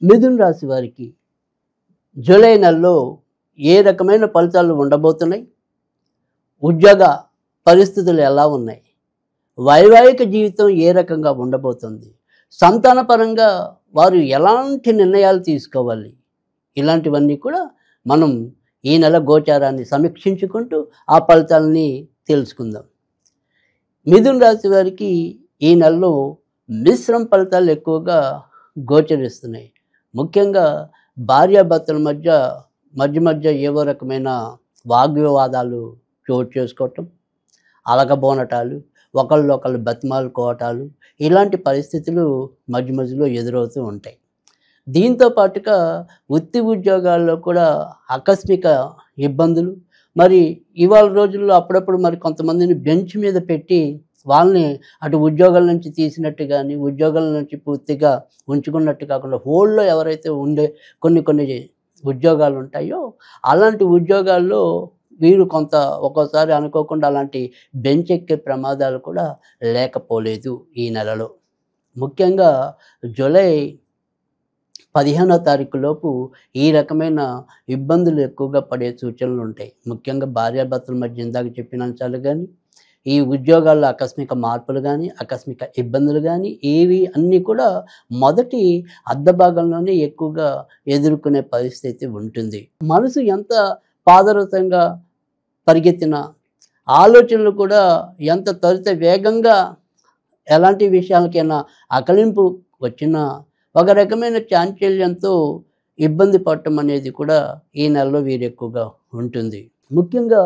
మిథున రాశి వారికి జూలై నెలలో ఏ రకమైన ఫలితాలు ఉండబోతున్నాయి? ఉద్యోగ పరిస్థితులు ఎలా ఉన్నాయి? వైవాహిక జీవితం ఏ రకంగా ఉండబోతుంది? సంతానపరంగా వారు ఎలాంటి నిర్ణయాలు తీసుకోవాలి? ఇలాంటివన్నీ కూడా మనం ఈ నెల గోచారాన్ని సమీక్షించుకుంటూ ఆ ఫలితాలని తెలుసుకుందాం. మిథున రాశి వారికి ఈ నెలలో మిశ్రమ ఫలితాలు ఎక్కువగా గోచరిస్తున్నాయి. ముఖ్యంగా భార్యాభర్తల మధ్య ఏవో రకమైన వాగ్వివాదాలు చోటు చేసుకోవటం, అలకబోనటాలు, ఒకళ్ళు బతిమాలుకోవటాలు, ఇలాంటి పరిస్థితులు మధ్యలో ఎదురవుతూ ఉంటాయి. దీంతో పాటుగా వృత్తి ఉద్యోగాల్లో కూడా ఆకస్మిక ఇబ్బందులు, మరి ఇవాళ రోజుల్లో అప్పుడప్పుడు మరి కొంతమందిని బెంచ్ మీద పెట్టి వాళ్ళని అటు ఉద్యోగాల నుంచి తీసినట్టు కానీ, ఉద్యోగాల నుంచి పూర్తిగా ఉంచుకున్నట్టు కాకుండా హోల్డ్లో ఎవరైతే ఉండే కొన్ని ఉద్యోగాలు ఉంటాయో అలాంటి ఉద్యోగాల్లో వీరు ఒక్కోసారి అనుకోకుండా అలాంటి బెంచ్ ఎక్కే ప్రమాదాలు కూడా లేకపోలేదు ఈ నెలలో. ముఖ్యంగా జూలై 15వ తారీఖు లోపు ఈ రకమైన ఇబ్బందులు ఎక్కువగా పడే సూచనలు ఉంటాయి. ముఖ్యంగా భార్యాభర్తల మధ్య ఇందాక చెప్పిన అంశాలు కానీ, ఈ ఉద్యోగాల్లో ఆకస్మిక మార్పులు కానీ, ఆకస్మిక ఇబ్బందులు కానీ, ఇవి అన్నీ కూడా మొదటి అర్ధభాగంలోనే ఎక్కువగా ఎదుర్కొనే పరిస్థితి ఉంటుంది. మనసు ఎంత పాదరసంగా పరిగెత్తినా, ఆలోచనలు కూడా ఎంత త్వరిత వేగంగా ఎలాంటి విషయాలకైనా అకలింపు వచ్చినా ఒక రకమైన చాంచల్యంతో ఇబ్బంది పడటం అనేది కూడా ఈ నెలలో వీరు ఎక్కువగా ఉంటుంది. ముఖ్యంగా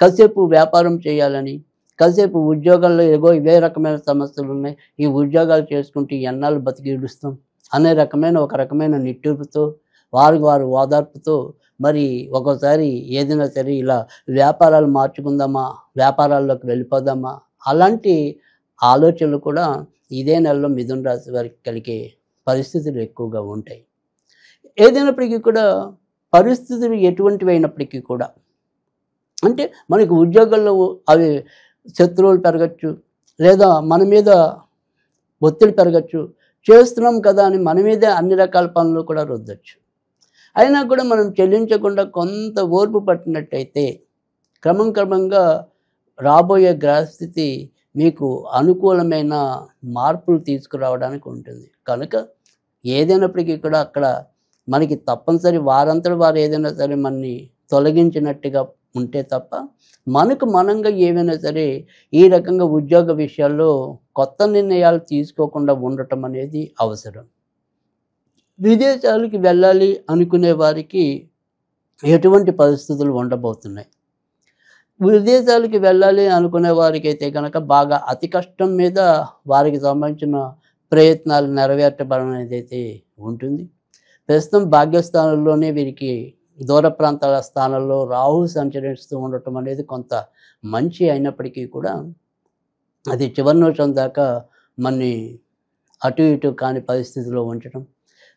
కాసేపు వ్యాపారం చేయాలని, కాసేపు ఉద్యోగాల్లో ఇవే రకమైన సమస్యలు ఉన్నాయి, ఈ ఉద్యోగాలు చేసుకుంటూ ఎన్నాళ్ళు బతికి ఇడుస్తాం అనే ఒక రకమైన నిట్టూర్పుతో, వారు ఓదార్పుతో మరి ఒక్కోసారి ఏదైనా సరే ఇలా వ్యాపారాలు మార్చుకుందామా, వ్యాపారాల్లోకి వెళ్ళిపోదామా, అలాంటి ఆలోచనలు కూడా ఇదే నెలలో మిథున రాశి వారికి కలిగే పరిస్థితులు ఎక్కువగా ఉంటాయి. ఏదైనప్పటికీ కూడా పరిస్థితులు ఎటువంటివి అయినప్పటికీ కూడా, అంటే మనకు ఉద్యోగాల్లో అవి శత్రువులు పెరగచ్చు, లేదా మన మీద ఒత్తిడి పెరగచ్చు, చేస్తున్నాం కదా అని మన మీదే అన్ని రకాల పనులు కూడా రుద్దచ్చు. అయినా కూడా మనం చెల్లించకుండా కొంత ఓర్పు పట్టినట్టయితే క్రమంగా రాబోయే గ్రహస్థితి మీకు అనుకూలమైన మార్పులు తీసుకురావడానికి ఉంటుంది. కనుక ఏదైనప్పటికీ కూడా అక్కడ మనకి తప్పనిసరి వారంతట వారు ఏదైనా సరే మనని తొలగించినట్టుగా ఉంటే తప్ప మనకు మనంగా ఏమైనా సరే ఈ రకంగా ఉద్యోగ విషయాల్లో కొత్త నిర్ణయాలు తీసుకోకుండా ఉండటం అనేది అవసరం. విదేశాలకి వెళ్ళాలి అనుకునే వారికి ఎటువంటి పరిస్థితులు ఉండబోతున్నాయి? విదేశాలకి వెళ్ళాలి అనుకునే వారికి అయితే కనుక బాగా అతి కష్టం మీద వారికి సంబంధించిన ప్రయత్నాలు నెరవేర్చబడడం అనేది అయితే ఉంటుంది. ప్రస్తుతం భాగ్యస్థానంలోనే వీరికి దూర ప్రాంతాల స్థానంలో రాహు సంచరిస్తూ ఉండటం అనేది కొంత మంచి అయినప్పటికీ కూడా అది చివరి నిమిషం దాకా మనని అటు ఇటు కాని పరిస్థితిలో ఉంచడం,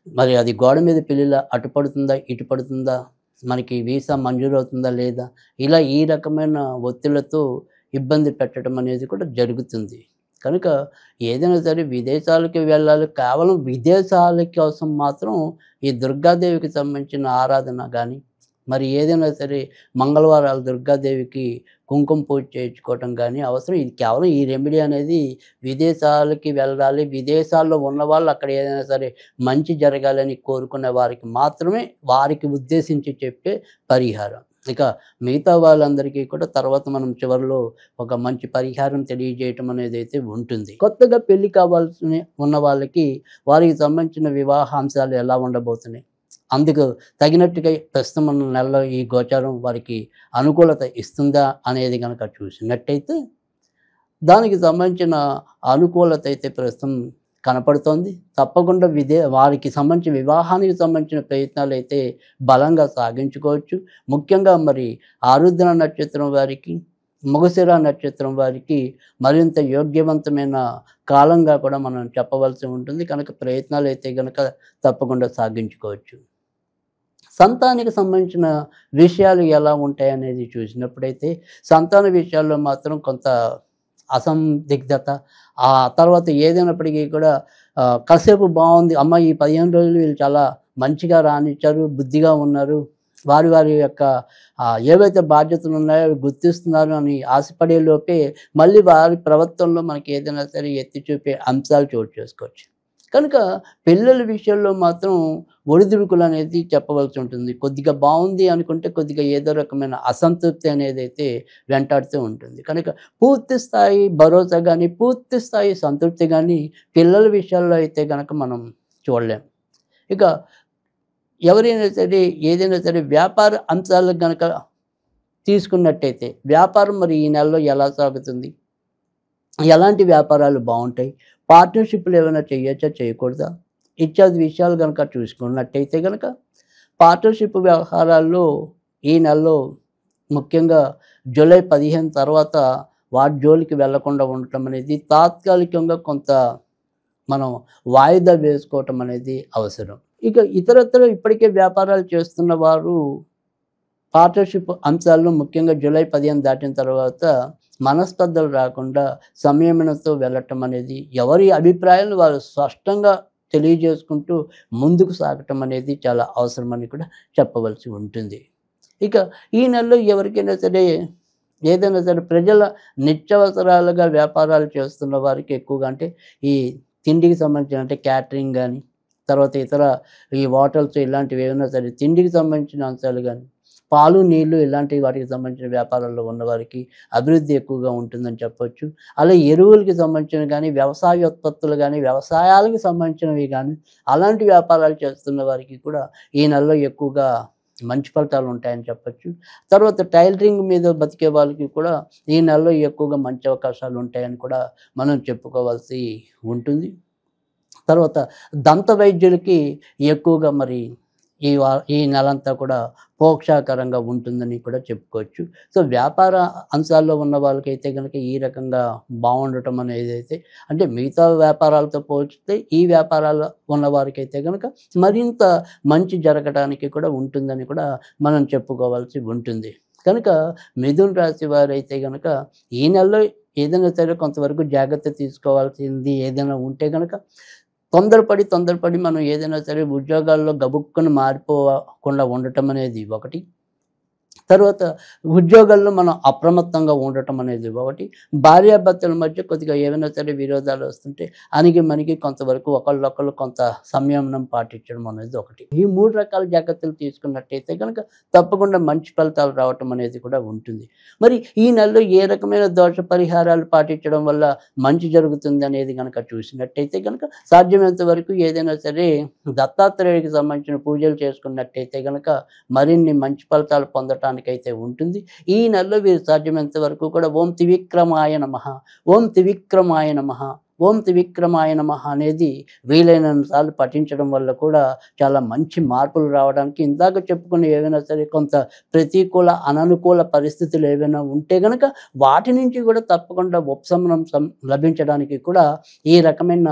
మరి అది గోడ మీద పిల్లిలా అటు పడుతుందా ఇటు పడుతుందా, మనకి వీసా మంజూరవుతుందా లేదా, ఇలా ఈ రకమైన ఒత్తిళ్లతో ఇబ్బంది పెట్టడం అనేది కూడా జరుగుతుంది. కనుక ఏదైనా సరే విదేశాలకి వెళ్ళాలి, కేవలం విదేశాల కోసం మాత్రం ఈ దుర్గాదేవికి సంబంధించిన ఆరాధన కానీ, మరి ఏదైనా సరే మంగళవారాలు దుర్గాదేవికి కుంకుమ పూజ చేయించుకోవటం కానీ అవసరం. ఇది కేవలం ఈ రెమెడీ అనేది విదేశాలకి వెళ్ళాలి, విదేశాల్లో ఉన్నవాళ్ళు అక్కడ ఏదైనా సరే మంచి జరగాలని కోరుకునే వారికి మాత్రమే, వారికి ఉద్దేశించి చెప్పే పరిహారం. ఇక మిగతా వాళ్ళందరికీ కూడా తర్వాత మనం చివరిలో ఒక మంచి పరిహారం తెలియజేయటం అనేది అయితే ఉంటుంది. కొత్తగా పెళ్లి కావాల్సి ఉన్న వాళ్ళకి వారికి సంబంధించిన వివాహాంశాలు ఎలా ఉండబోతున్నాయి, అందుకు తగినట్టుగా ప్రస్తుతం ఉన్న నెలలో ఈ గోచారం వారికి అనుకూలత ఇస్తుందా అనేది కనుక చూసినట్టయితే దానికి సంబంధించిన అనుకూలత అయితే ప్రస్తుతం కనపడుతోంది. తప్పకుండా వారికి సంబంధించిన వివాహానికి సంబంధించిన ప్రయత్నాలు అయితే బలంగా సాగించుకోవచ్చు. ముఖ్యంగా మరి ఆరుద్ర నక్షత్రం వారికి, మృగశిర నక్షత్రం వారికి మరింత యోగ్యవంతమైన కాలంగా కూడా మనం చెప్పవలసి ఉంటుంది. కనుక ప్రయత్నాలు అయితే కనుక తప్పకుండా సాగించుకోవచ్చు. సంతానానికి సంబంధించిన విషయాలు ఎలా ఉంటాయనేది చూసినప్పుడైతే సంతాన విషయాల్లో మాత్రం కొంత అసందిగ్ధత, ఆ తర్వాత ఏదైనప్పటికీ కూడా కాసేపు బాగుంది, అమ్మ ఈ 15 రోజులు వీళ్ళు చాలా మంచిగా రానిచ్చారు, బుద్ధిగా ఉన్నారు, వారి వారి యొక్క ఏవైతే బాధ్యతలు ఉన్నాయో అవి గుర్తిస్తున్నారు అని ఆశపడే లోపే మళ్ళీ వారి ప్రవర్తనలో మనకి ఏదైనా సరే ఎత్తి చూపే అంశాలు చోటు చేసుకోవచ్చు. కనుక పిల్లల విషయంలో మాత్రం ఒడిదుడుకులు అనేది చెప్పవలసి ఉంటుంది. కొద్దిగా బాగుంది అనుకుంటే కొద్దిగా ఏదో రకమైన అసంతృప్తి అనేదైతే వెంటాడుతూ ఉంటుంది. కనుక పూర్తి స్థాయి భరోసా కానీ, పూర్తి స్థాయి సంతృప్తి కానీ పిల్లల విషయాల్లో అయితే గనక మనం చూడలేం. ఇక ఎవరైనా సరే ఏదైనా సరే వ్యాపార అంశాలకు గనక తీసుకున్నట్టయితే వ్యాపారం మరి ఈ నెలలో ఎలా సాగుతుంది? ఎలాంటి వ్యాపారాలు బాగుంటాయి? పార్ట్నర్‌షిప్‌లు ఏమైనా చేయొచ్చా? చేయకూడదా? ఇత్యాది విషయాలు గనక చూసుకున్నట్టయితే గనక పార్ట్నర్‌షిప్ వ్యవహారాల్లో ఈ నెలలో ముఖ్యంగా జూలై 15 తర్వాత వాటి జోలికి వెళ్ళకుండా ఉండటం అనేది తాత్కాలికంగా కొంత మనం వాయిదా వేసుకోవటం అనేది అవసరం. ఇక ఇతరత్ర ఇప్పటికే వ్యాపారాలు చేస్తున్న వారు పార్ట్నర్‌షిప్ అంశాల్లో ముఖ్యంగా జూలై 15 దాటిన తర్వాత మనస్పర్ధలు రాకుండా సంయమనంతో వెళ్ళటం అనేది, ఎవరి అభిప్రాయాలను వారు స్పష్టంగా తెలియజేసుకుంటూ ముందుకు సాగటం అనేది చాలా అవసరమని కూడా చెప్పవలసి ఉంటుంది. ఇక ఈ నెలలో ఎవరికైనా సరే ఏదైనా సరే ప్రజల నిత్యావసరాలుగా వ్యాపారాలు చేస్తున్న వారికి ఎక్కువగా అంటే ఈ తిండికి సంబంధించిన అంటే క్యాటరింగ్ కానీ, తర్వాత ఇతర ఈ హోటల్స్ ఇలాంటివి ఏమైనా సరే తిండికి సంబంధించిన అంశాలు కానీ, పాలు, నీళ్లు ఇలాంటి వాటికి సంబంధించిన వ్యాపారాల్లో ఉన్నవారికి అభివృద్ధి ఎక్కువగా ఉంటుందని చెప్పొచ్చు. అలాగే ఎరువులకి సంబంధించినవి కానీ, వ్యవసాయ ఉత్పత్తులు కానీ, వ్యవసాయాలకు సంబంధించినవి కానీ అలాంటి వ్యాపారాలు చేస్తున్న వారికి కూడా ఈ నెలలో ఎక్కువగా మంచి ఫలితాలు ఉంటాయని చెప్పొచ్చు. తర్వాత టైలరింగ్ మీద బతికే వాళ్ళకి కూడా ఈ నెలలో ఎక్కువగా మంచి అవకాశాలు ఉంటాయని కూడా మనం చెప్పుకోవాల్సి ఉంటుంది. తర్వాత దంత వైద్యులకి ఎక్కువగా మరి ఈ నెలంతా కూడా మోక్షకరంగా ఉంటుందని కూడా చెప్పుకోవచ్చు. సో వ్యాపార అంశాల్లో ఉన్న వాళ్ళకైతే గనక ఈ రకంగా బాగుండటం అనేదైతే అంటే మిగతా వ్యాపారాలతో పోల్చితే ఈ వ్యాపారాలు ఉన్నవారికైతే గనక మరింత మంచి జరగడానికి కూడా ఉంటుందని కూడా మనం చెప్పుకోవాల్సి ఉంటుంది. కనుక మిథున రాశి వారైతే గనక ఈ నెలలో ఏదైనా సరే కొంతవరకు జాగ్రత్త తీసుకోవాల్సింది ఏదైనా ఉంటే గనక తొందరపడి మనం ఏదైనా సరే ఉద్యోగాల్లో గబుక్కున మారిపోకుండా ఉండటం అనేది ఒకటి. తర్వాత ఉద్యోగాల్లో మనం అప్రమత్తంగా ఉండటం అనేది ఒకటి. భార్యాభర్తల మధ్య కొద్దిగా ఏమైనా సరే విరోధాలు వస్తుంటే అణిగి కొంతవరకు ఒకళ్ళొకళ్ళు కొంత సంయమనం పాటించడం అనేది ఒకటి. ఈ 3 రకాల జాగ్రత్తలు తీసుకున్నట్టయితే కనుక తప్పకుండా మంచి ఫలితాలు రావటం అనేది కూడా ఉంటుంది. మరి ఈ నెలలో ఏ రకమైన దోష పరిహారాలు పాటించడం వల్ల మంచి జరుగుతుంది అనేది కనుక చూసినట్టయితే కనుక సాధ్యమైనంత వరకు ఏదైనా సరే దత్తాత్రేయుడికి సంబంధించిన పూజలు చేసుకున్నట్టయితే కనుక మరిన్ని మంచి ఫలితాలు పొందటానికి అయితే ఉంటుంది. ఈ నెలలో వీరు సాధ్యమైనంత వరకు కూడా ఓం త్రివిక్రమాయ నమః, ఓం త్రివిక్రమాయ నమః, ఓం త్రివిక్రమాయ నమః అనేది వీలైనంత సార్లు పఠించడం వల్ల కూడా చాలా మంచి మార్పులు రావడానికి, ఇందాక చెప్పుకున్న ఏవైనా సరే కొంత ప్రతికూల అననుకూల పరిస్థితులు ఏవైనా ఉంటే గనక వాటి నుంచి కూడా తప్పకుండా ఉపశమనం లభించడానికి కూడా ఈ రకమైన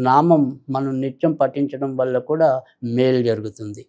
నామం మనం నిత్యం పఠించడం వల్ల కూడా మేలు జరుగుతుంది.